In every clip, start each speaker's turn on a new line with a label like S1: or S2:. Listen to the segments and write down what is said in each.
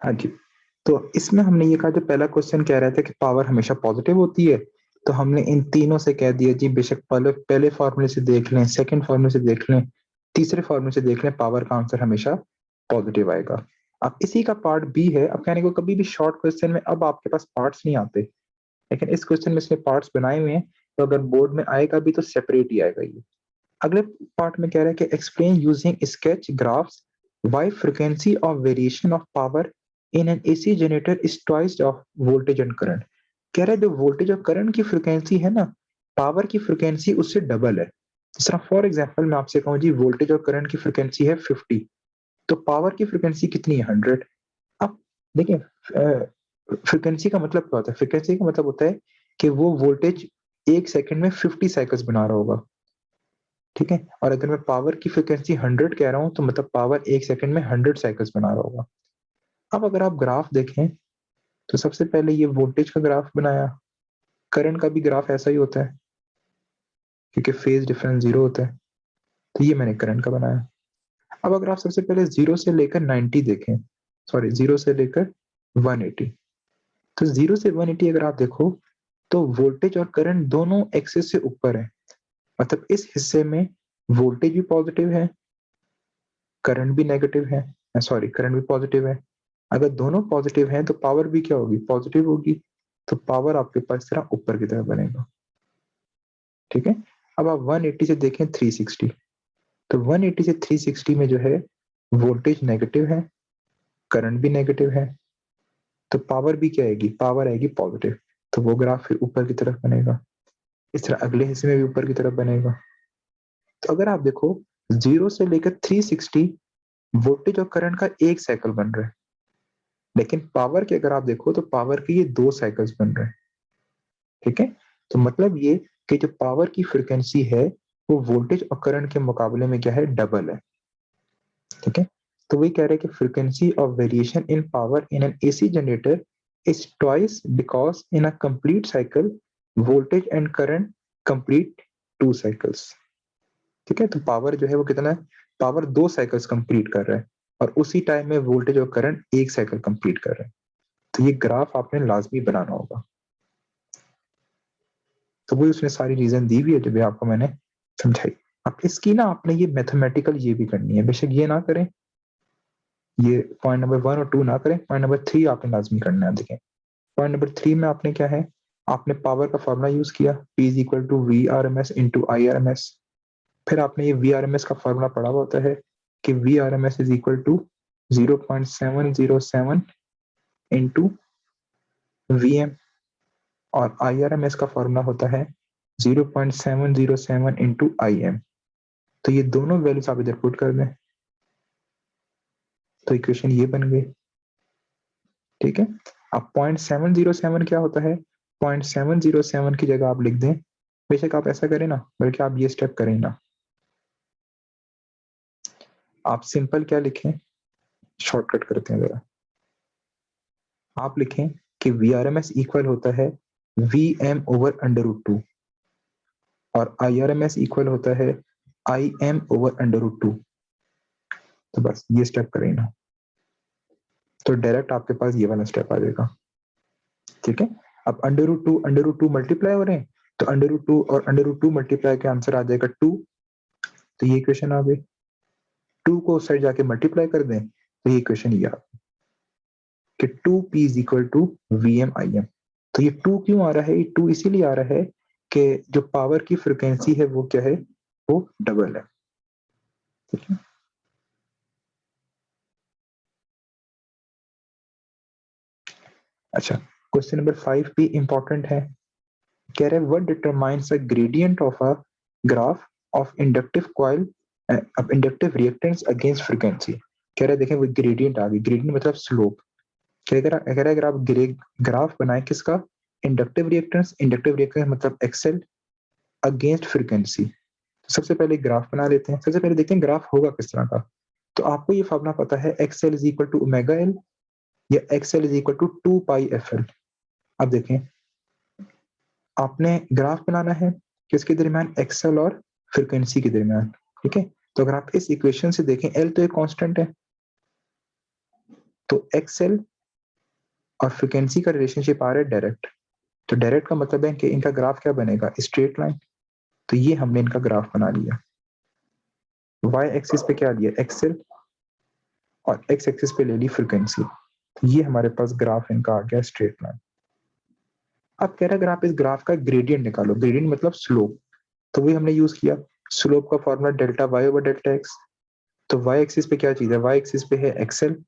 S1: हाँ जी, तो इसमें हमने ये कहा, जो पहला क्वेश्चन कह रहा था कि पावर हमेशा पॉजिटिव होती है, तो हमने इन तीनों से कह दिया जी, बेशक पहले पहले फॉर्मूले से देख लें, सेकंड फॉर्मूले से देख लें, तीसरे फॉर्मूले से देख लें, पावर का आंसर हमेशा पॉजिटिव आएगा। अब इसी का पार्ट बी है। अब कहने को कभी भी शॉर्ट क्वेश्चन में अब आपके पास पार्ट्स नहीं आते, लेकिन इस क्वेश्चन में इसने पार्ट्स बनाए हुए हैं, तो अगर बोर्ड में आएगा भी तो सेपरेट ही आएगा ये। अगले पार्ट में कह रहा है कि explain using sketch graphs why frequency of variation of power in an AC generator is twice of voltage and current. कह रहा है जो वोल्टेज और करंट की फ्रीक्वेंसी है ना, पावर की फ्रीक्वेंसी उससे डबल है। जिस तरह फॉर एग्जांपल मैं आपसे कहूँ जी, वोल्टेज और करंट की फ्रीक्वेंसी है 50, तो पावर की फ्रीक्वेंसी कितनी है 100। अब देखिए, फ्रीक्वेंसी का मतलब क्या होता है? फ्रीक्वेंसी का मतलब होता है कि वो वोल्टेज एक सेकंड में 50 साइकिल्स बना रहा होगा, ठीक है। और अगर मैं पावर की फ्रीक्वेंसी 100 कह रहा हूं, तो मतलब पावर एक सेकंड में 100 साइकिल्स बना रहा होगा। अब अगर आप ग्राफ देखें, तो सबसे पहले ये वोल्टेज का ग्राफ बनाया, करंट का भी ग्राफ ऐसा ही होता है क्योंकि फेज डिफरेंस जीरो होता है, तो ये मैंने करंट का बनाया। अब अगर आप सबसे पहले जीरो से लेकर 90 देखें, सॉरी जीरो से लेकर 180, तो जीरो से 180 अगर आप देखो, तो वोल्टेज और करंट दोनों एक्सिस से ऊपर है। मतलब इस हिस्से में वोल्टेज भी पॉजिटिव है, करंट भी नेगेटिव है, सॉरी करंट भी पॉजिटिव है। अगर दोनों पॉजिटिव हैं तो पावर भी क्या होगी? पॉजिटिव होगी। तो पावर आपके पास इस तरह ऊपर की तरफ बनेगा, ठीक है। अब आप 180 से देखें 360, तो 180 से 360 में जो है वोल्टेज नेगेटिव है, करंट भी नेगेटिव है, तो पावर भी क्या आएगी? पावर आएगी पॉजिटिव। तो वो ग्राफ फिर ऊपर की तरफ बनेगा। इस तरह अगले हिस्से में भी ऊपर की तरफ बनेगा। तो अगर आप देखो, जीरो से लेकर 360 वोल्टेज और करंट का एक साइकिल बन रहा है, लेकिन पावर के अगर आप देखो तो पावर के ये दो साइकिल्स बन रहे हैं, ठीक है। तो मतलब ये कि जो पावर की फ्रीक्वेंसी है वो वोल्टेज और करंट के मुकाबले में क्या है? डबल है, ठीक है। तो वही कह रहे हैं कि frequency of variation in power in an AC generator is twice because in a complete cycle voltage and current complete two cycles, ठीक है। तो पावर जो है वो कितना है? पावर दो साइकिल्स कंप्लीट कर रहा है, और उसी टाइम में वोल्टेज और करंट एक साइकिल कंप्लीट कर रहे हैं। तो ये ग्राफ आपने लाजमी बनाना होगा। तो वही उसने सारी रीजन दी हुई है जो भी आपको मैंने समझाई। अब इसकी ना आपने ये मैथमेटिकल ये भी करनी है, बेशक ये ना करें, ये पॉइंट नंबर 1 और 2 ना करें, पॉइंट नंबर 3 आपने लाजमी करना है। देखें, पॉइंट नंबर 3 में आपने क्या है? आपने पावर का फॉर्मूला यूज किया, P is equal to V R M S into I R M S. फिर आपने ये वी आर एम एस का फॉर्मूला पढ़ा हुआ होता है कि V R M S is equal to 0.707 into V M, और आई आर एम एस का फॉर्मूला होता है 0.707 इंटू आई एम। तो ये दोनों वैल्यूज आप इधर पुट कर दें, तो इक्वेशन ये बन गई, ठीक है। अब 0.707 क्या होता है? 0.707 की जगह आप लिख दें, बेशक आप ऐसा करें ना, बल्कि आप ये स्टेप करें ना, आप सिंपल क्या लिखें, शॉर्टकट करते हैं जरा। आप लिखें कि V R M S equal होता है V M over under root two, और I R M S equal होता है I M over under root two. तो बस ये स्टेप करें ना, तो डायरेक्ट आपके पास ये वाला स्टेप आ जाएगा, ठीक है। अब अंडर रूट टू मल्टीप्लाई हो रहे हैं, तो अंडर रूट टू और अंडर रूट टू मल्टीप्लाई के आंसर आ जाएगा 2। तो ये इक्वेशन आ गई। 2 को उस साइड जाके मल्टीप्लाई कर दें, तो ये इक्वेशन ये आ गई कि 2p is equal to V M I M. तो ये 2 क्यों आ रहा है? ये 2 इसीलिए आ रहा है कि जो पावर की फ्रिक्वेंसी है वो क्या है? वो डबल है, ठीक है। अच्छा, क्वेश्चन नंबर 5 भी इंपॉर्टेंट है। कह रहे what determines a gradient of a graph of inductive coil of inductive reactance against frequency. कह रहे देखें वो ग्रेडियंट आ गई, ग्रेडियंट मतलब स्लोप। कह रहा है अगर आप ग्राफ बनाए किसका? इंडक्टिव रिएक्टेंस, इंडक्टिव रिएक्टेंस मतलब एक्सएल अगेंस्ट फ्रीक्वेंसी। तो सबसे पहले ग्राफ बना लेते हैं। सबसे पहले देखते हैं ग्राफ होगा किस तरह का। तो आपको ये फॉर्मूला पता है, X L is equal to omega L, या X L is equal to 2 pi F L. अब देखें, आपने ग्राफ बनाना है किसके दरमियान? एक्सएल और फ्रीक्वेंसी के दरमियान, ठीक है। तो अगर आप इस इक्वेशन से देखें, एल तो एक कांस्टेंट है, तो एक्सएल और फ्रीक्वेंसी का रिलेशनशिप आ रहा है डायरेक्ट, तो डायरेक्ट का मतलब है कि इनका ग्राफ क्या बनेगा, स्ट्रेट लाइन। तो ये हमने इनका ग्राफ बना लिया। वाई एक्सिस पे क्या लिया, एक्सएल, और एक्स एक्सिस पे ले ली फ्रीक्वेंसी। तो ये हमारे पास ग्राफ इनका आ गया स्ट्रेट लाइन। अब कह रहा है अगर आप इस ग्राफ का ग्रेडियंट निकालो, ग्रेडियंट मतलब स्लोप, तो वही हमने यूज किया। स्लोप का formula delta Y over delta X. तो वाई एक्सिस पे क्या चीज है, वाई एक्सिस पे है एक्सएल,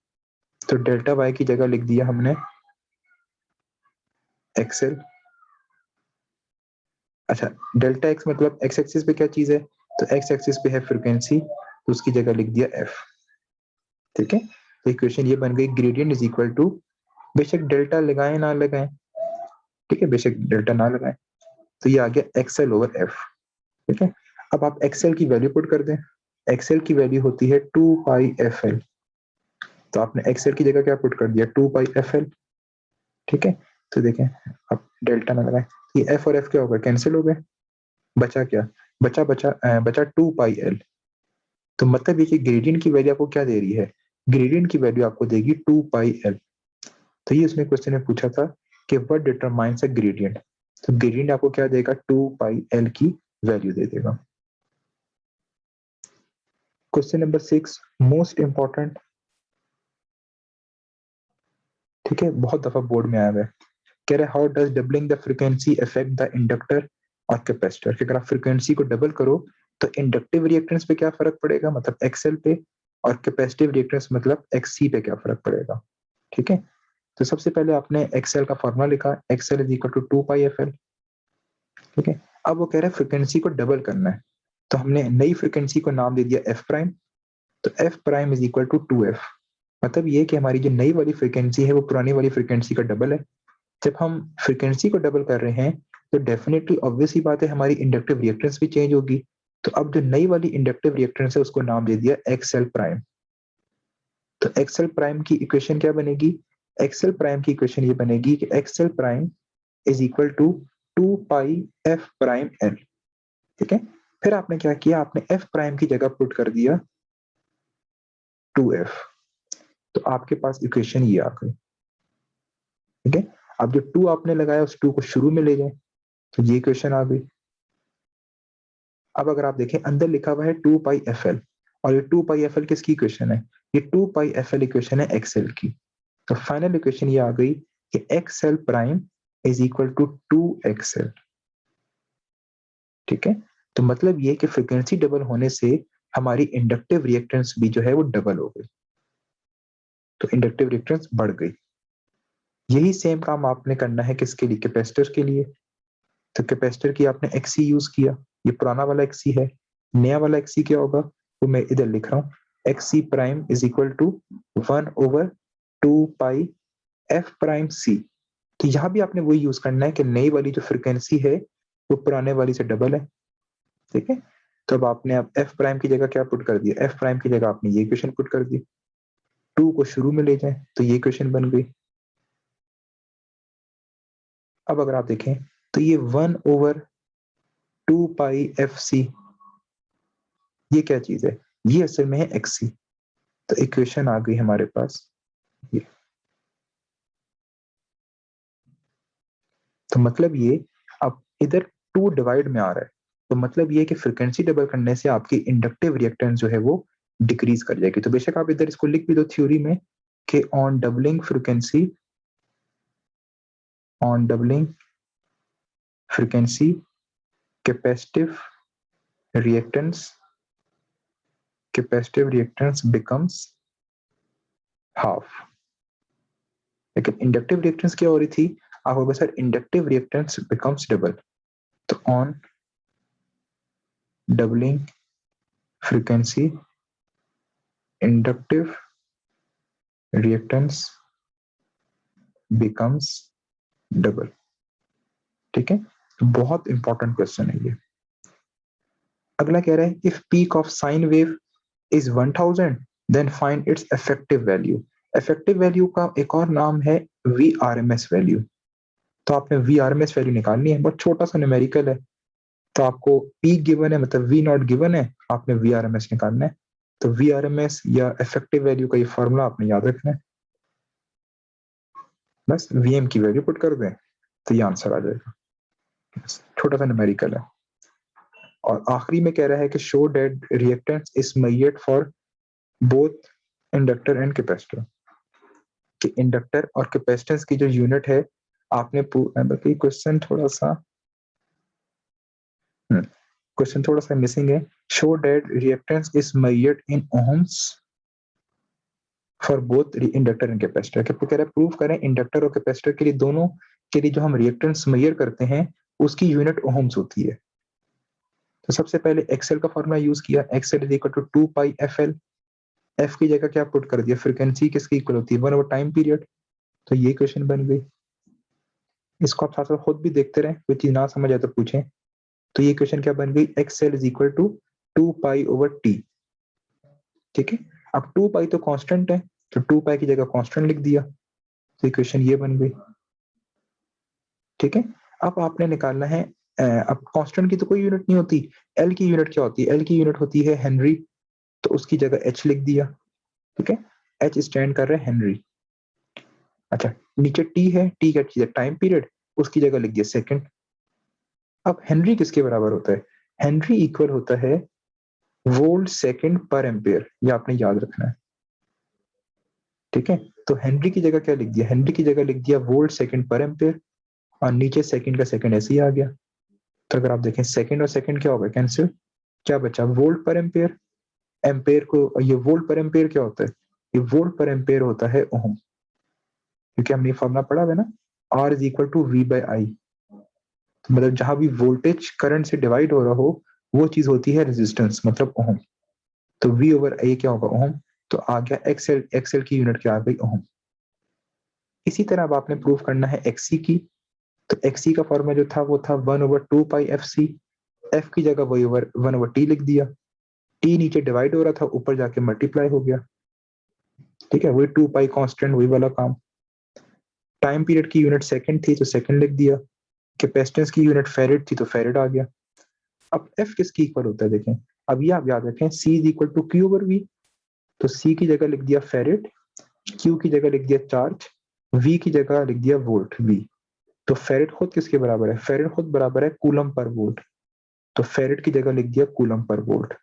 S1: तो डेल्टा वाई की जगह लिख दिया हमने एक्सएल। अच्छा, डेल्टा एक्स मतलब एक्स एक्सिस पे क्या चीज है, तो एक्स एक्सिस पे है फ्रीक्वेंसी, तो उसकी जगह लिख दिया एफ। ठीक है, तो इक्वेशन ये बन गई, ग्रेडियंट इज इक्वल टू, बेशक डेल्टा लगाए ना लगाए, ठीक है, बेशक डेल्टा ना लगाए, तो ये आ गया एक्सएल ओवर एफ। ठीक है, अब आप एक्सएल की वैल्यू पुट कर दें। एक्सएल की वैल्यू होती है 2 पाई एफ एल, तो आपने एक्सएल की जगह क्या पुट कर दिया, 2 पाई एफ एल। ठीक है, तो देखें, अब डेल्टा ना लगाए, ये एफ और एफ क्या होगा, कैंसिल हो गए, बचा क्या, बचा 2 पाई एल। तो मतलब ये कि ग्रेडियंट की वैल्यू आपको क्या दे रही है, ग्रेडियंट की वैल्यू आपको देगी 2 पाई एल। तो ये उसमें क्वेश्चन में पूछा था कि व्हाट डिटरमाइंस अ ग्रेडियंट, तो ग्रेडियंट आपको क्या देगा, 2 पाई एल की वैल्यू दे देगा। क्वेश्चन नंबर 6 मोस्ट इंपॉर्टेंट, ठीक है, बहुत दफा बोर्ड में आया हुआ है। कह रहे how does doubling the frequency affect the inductor और कैपेसिटर, कि अगर आप फ्रीक्वेंसी को डबल करो तो इंडक्टिव रिएक्टेंस पे क्या फर्क पड़ेगा, मतलब एक्सएल पे, और कैपेसिटिव रिएक्टेंस मतलब एक्ससी पे क्या फर्क पड़ेगा। ठीक है, तो सबसे पहले आपने एक्सएल का फॉर्मूला लिखा, X L is equal to 2 pi F L. ठीक है, अब वो कह रहा है फ्रीक्वेंसी को डबल करना है, तो हमने नई फ्रीक्वेंसी को नाम दे दिया एफ प्राइम। तो F prime is equal to 2f, मतलब ये कि हमारी जो नई वाली फ्रीक्वेंसी है वो पुरानी वाली फ्रीक्वेंसी का डबल है। जब हम फ्रीक्वेंसी को डबल कर रहे हैं तो डेफिनेटली ऑब्वियस ही बात है हमारी इंडक्टिव रिएक्टेंस भी चेंज होगी। तो अब जो नई वाली इंडक्टिव रिएक्टेंस है उसको नाम दे दिया एक्सएल प्राइम। तो एक्सएल प्राइम की इक्वेशन क्या बनेगी, एक्सएल प्राइम की इक्वेशन ये बनेगी कि X L prime is equal to 2 pi F prime L. ठीक है, फिर आपने क्या किया, आपने एफ प्राइम की जगह पुट कर दिया 2f, तो आपके पास इक्वेशन ये आ गई। ठीक है, अब जो 2 आपने लगाया उस 2 को शुरू में ले जाए, तो ये इक्वेशन आ गई। अब अगर आप देखें अंदर लिखा हुआ है 2 पाई एफ एल, और ये 2 पाई एफ एल किसकी इक्वेशन है, ये 2 पाई एफ एल इक्वेशन है एक्सएल की। तो फाइनल इक्वेशन ये आ गई कि X L prime is equal to 2 X L. ठीक है, तो मतलब ये कि फ्रीक्वेंसी डबल होने से हमारी इंडक्टिव रिएक्टेंस भी जो है वो डबल हो गई, तो इंडक्टिव रिएक्टेंस बढ़ गई। यही सेम काम आपने करना है किसके लिए, कैपेसिटर के लिए। तो कैपेसिटर की आपने एक्सी यूज किया, ये पुराना वाला एक्सी है, नया वाला एक्सी क्या होगा, वो मैं इधर लिख रहा हूँ, X C prime is equal to 1/2 pi F prime C. तो यहाँ भी आपने वही यूज करना है कि नई वाली जो फ्रिक्वेंसी है वो पुराने वाली से डबल है। ठीक है, तो अब आपने अब एफ प्राइम की जगह क्या पुट कर दिया, एफ प्राइम की जगह आपने ये इक्वेशन पुट कर दी, 2 को शुरू में ले जाए तो ये इक्वेशन बन गई। अब अगर आप देखें तो ये 1/2 पाई एफ सी, ये क्या चीज है, ये असल में है एक्सी। तो इक्वेशन आ गई हमारे पास ये। तो मतलब ये, अब इधर 2 डिवाइड में आ रहा है, तो मतलब ये कि फ्रिक्वेंसी डबल करने से आपकी इंडक्टिव रिएक्टेंस जो है वो डिक्रीज कर जाएगी। तो बेशक आप इधर इसको लिख भी दो थ्योरी में कि on doubling frequency, on doubling frequency capacitive reactance, capacitive reactance becomes half. लेकिन इंडक्टिव रिएक्टेंस क्या हो रही थी, आपको बस sir inductive reactance becomes double. तो on doubling frequency inductive reactance becomes double. ठीक है, तो बहुत इंपॉर्टेंट क्वेश्चन है ये। अगला कह रहा है if peak of sine wave is 1000 then find its effective value. Effective value का एक और नाम है V R M S value. तो आपने V R M S value निकालनी है, बहुत छोटा सा न्यूमेरिकल है। तो आपको पीक गिवन है, मतलब वी नॉट गिवन है, आपने वी आर एम एस निकालना है। तो वी आर एम एस या इफेक्टिव वैल्यू का ये फॉर्मूला आपने याद रखना है। बस Vm की वैल्यू पुट कर दें तो ये आंसर आ जाएगा। छोटा सा न्यूमेरिकल है। और आखिरी में कह रहा है कि show that reactance is measured for both inductor and capacitor, कि इंडक्टर और कैपेसिटेंस की जो यूनिट है आपने क्वेश्चन थोड़ा सा मिसिंग है। Show that reactance is measured in ohms for both inductor and capacitor, कि कह रहा है प्रूव करें इंडक्टर और कैपेसिटर के लिए, दोनों के लिए जो हम रिएक्टेंस मेजर करते हैं उसकी यूनिट ओम्स होती है। तो सबसे पहले एक्सएल का फॉर्मूला यूज किया, X L is equal to 2 pi F L. F की जगह क्या पुट कर दिया, फ्रीक्वेंसी किसकी इक्वल होती है 1 ओवर टाइम पीरियड। तो ये क्वेश्चन बन गई। इसको आप साथ साथ खुद भी देखते रहे, कोई चीज ना समझ आए तो पूछें। तो ये क्वेश्चन क्या बन गई, X L is equal to 2 pi over T. ठीक है, अब 2 पाई तो कांस्टेंट है, तो 2 पाई की जगह कांस्टेंट लिख दिया, तो इक्वेशन ये बन गई। ठीक है, अब आपने निकालना है अब कांस्टेंट की तो कोई यूनिट नहीं होती, एल की यूनिट क्या होती है, एल की यूनिट होती है हेनरी, तो उसकी जगह एच लिख दिया। ठीक है, एच स्टैंड कर रहा है हेनरी। अच्छा, नीचे टी है, टी क्या चीज है, टाइम पीरियड, उसकी जगह लिख दिया सेकंड। अब हेनरी किसके बराबर होता है, हेनरी इक्वल होता है वोल्ट सेकंड पर एम्पेयर, ये आपने याद रखना है। ठीक है, तो हेनरी की जगह क्या लिख दिया, हेनरी की जगह लिख दिया वोल्ट सेकंड पर एम्पेयर, और नीचे सेकंड का सेकंड ऐसे ही आ गया। तो अगर आप देखें सेकंड और सेकंड क्या होगा कैंसिल, क्या बचा वोल्ट पर एम्पेयर। एम्पेयर को, ये वोल्ट पर एम्पेयर क्या होता है, ये वोल्ट पर एम्पेयर होता है ओम, क्योंकि हमने फॉर्मूला पढ़ा है ना, R is equal to V by I. तो मतलब जहां भी वोल्टेज करंट से डिवाइड हो रहा हो वो चीज होती है रेजिस्टेंस, मतलब ओम। तो वी ओवर आई क्या होगा ओम, तो आ गया एक्सएल, एक्सएल की यूनिट क्या आ गई ओम। इसी तरह अब आपने प्रूव करना है एक्सी की, तो एक्सी का फॉर्मूला जो था वो था 1 over 2 pi F C. F की जगह वही ओवर 1 ओवर टी लिख दिया, टी नीचे डिवाइड हो रहा था ऊपर जाके मल्टीप्लाई हो गया। ठीक है, वही 2 पाई कांस्टेंट, वही वाला काम। टाइम पीरियड की यूनिट सेकंड थी तो सेकंड लिख दिया, कैपेसिटेंस की यूनिट फेरेड थी तो फेरेड आ गया। अब एफ किसकी इक्वल होता है देखें, अब ये आप याद रखें, C is equal to Q over V. तो सी की जगह लिख दिया फेरेड, क्यू की जगह लिख दिया चार्ज, वी की जगह लिख दिया वोल्ट वी। तो फेरेड खुद किसके बराबर है, फेरेड खुद बराबर है कूलम पर वोल्ट, तो फेरेड की जगह लिख दिया कूलम पर वोल्ट।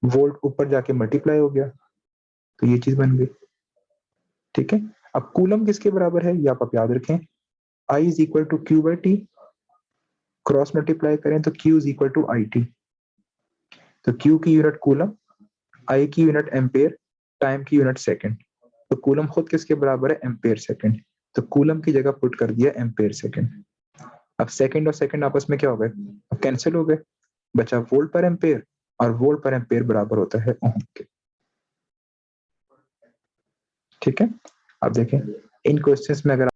S1: वोल्ट ऊपर जाके मल्टीप्लाई हो गया, तो ये चीज बन गई। ठीक है, अब कूलम किसके बराबर है ये आप याद रखें, I is equal to Q by T, cross multiply करें तो Q is equal to I T. तो क्यू की यूनिट कूलम, आई की यूनिट एम्पेयर, टाइम की यूनिट सेकंड। तो कूलम खुद किसके बराबर है एम्पेयर सेकंड, तो कूलम की जगह पुट कर दिया एम्पेयर सेकंड। अब सेकंड और सेकंड आपस में क्या हो गए, अब कैंसिल हो गए, बचा वोल्ट पर एम्पेयर, और वोल्ट पर एम्पेयर बराबर होता है ओम के। ठीक है, अब देखें इन क्वेश्चंस में अगर